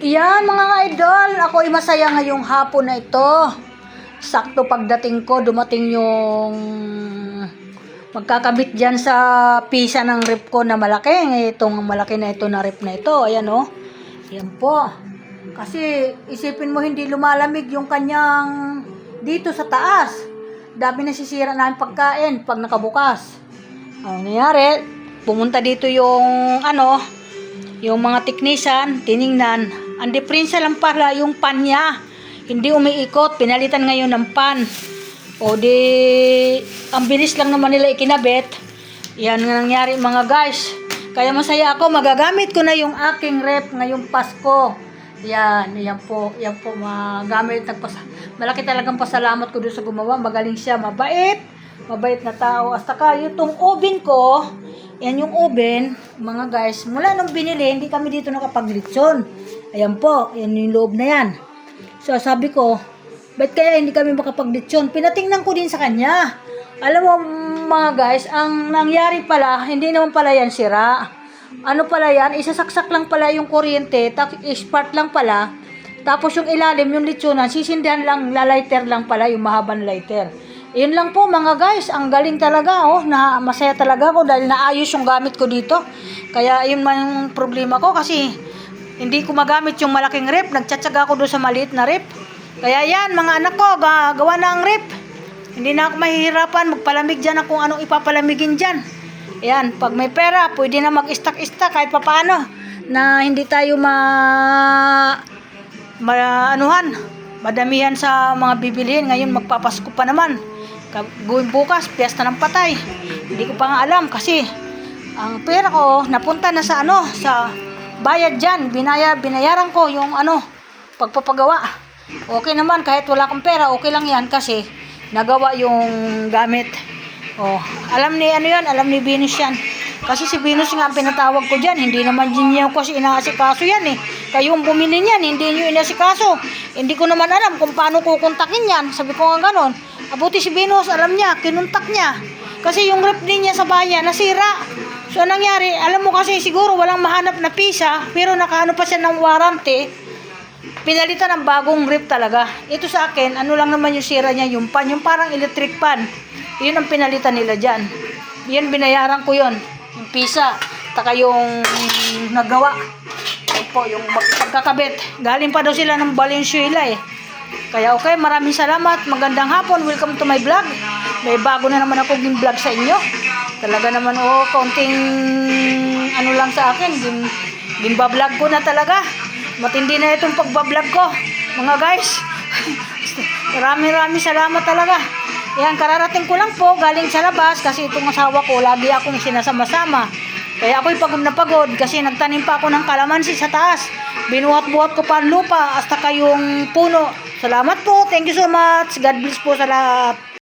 Yan mga idol, ako'y masaya ngayong hapon na ito. Sakto pagdating ko, dumating yung magkakabit dyan sa pisa ng rep ko na malaki. Itong malaki na ito na rep na ito. Ayan o. Ayan po. Kasi isipin mo hindi lumalamig yung kanyang dito sa taas. Dami nasisira namin pagkain pag nakabukas. Ang nangyari, pumunta dito yung yung mga teknisan, tiningnan. Ang diferensya lang pala yung pan niya. Hindi umiikot. Pinalitan ngayon ng pan. O di, ang bilis lang naman nila ikinabit. Yan nga nangyari mga guys. Kaya masaya ako. Magagamit ko na yung aking rep ngayong Pasko. Yan po. Yan po magamit. Malaki talagang pasalamat ko doon sa gumawa. Magaling siya. Mabait na tao. Hasta kayo itong oven ko. Yan yung oven, mga guys. Mula nung binili, hindi kami dito nakapag-litson. Ayan po, yan yung loob na yan. So, sabi ko, ba't kaya hindi kami makapag-litson? Pinatingnan ko din sa kanya. Alam mo, mga guys, ang nangyari pala, hindi naman pala yan sira. Ano pala yan? Isasaksak lang pala yung kuryente, spark lang pala. Tapos yung ilalim, yung litsonan, sisindihan lang, lalighter lang pala, yung mahabang lighter. Yun lang po mga guys, ang galing talaga masaya talaga ako dahil naayos yung gamit ko dito. Kaya yun man yung problema ko kasi hindi ko magamit yung malaking rep, nagtsatsaga ako doon sa maliit na rep. Kaya yan mga anak ko, gawa na ang rep. Hindi na ako mahihirapan, magpalamig dyan kung anong ipapalamigin dyan. Yan, pag may pera, pwede na mag-stock kahit papaano na hindi tayo madamihan sa mga bibilihin. Ngayon magpapasko pa naman. Gawin bukas, piyesta ng patay. Hindi ko pa nga alam kasi ang pera ko napunta na sa sa bayad dyan. Binayaran ko yung pagpapagawa. Okay naman kahit wala akong pera, okay lang yan kasi nagawa yung gamit. Alam ni alam ni Venus yan. Kasi si Venus nga ang pinatawag ko dyan. Hindi naman din niya kasi inaasikaso yan eh. Kayong bumili niyan, hindi niyo inaasikaso. Hindi ko naman alam kung paano kukontakin yan. Sabi ko nga ganon. Abuti si Venus, alam niya, kinuntak niya. Kasi yung rep din niya sa bayan, nasira. So, nangyari, alam mo kasi siguro walang mahanap na pisa, pero nakaano pa siya ng warranty. Pinalitan ng bagong rep talaga. Ito sa akin, lang naman yung sira niya, yung pan, yung parang electric pan. Yun ang pinalitan nila dyan. Yan, binayaran ko yun. Yung pisa, taka yung nagawa. Yan po, yung pagkakabit. Galing pa daw sila ng Valenzuela eh. Kaya okay, maraming salamat. Magandang hapon. Welcome to my vlog. May bago na naman ako vlog sa inyo. Talaga naman konting lang sa akin. Ginbablog ko na talaga. Matindi na itong pagbablog ko. Mga guys. Maraming salamat talaga. Yan, kararating ko lang po galing sa labas kasi itong asawa ko lagi akong sinasama-sama. Kaya ako'y pagod na pagod kasi nagtanim pa ako ng kalamansi sa taas. Binuhat-buhat ko pa ang lupa hasta kayong puno. Salamat po. Thank you so much. God bless po sa lahat.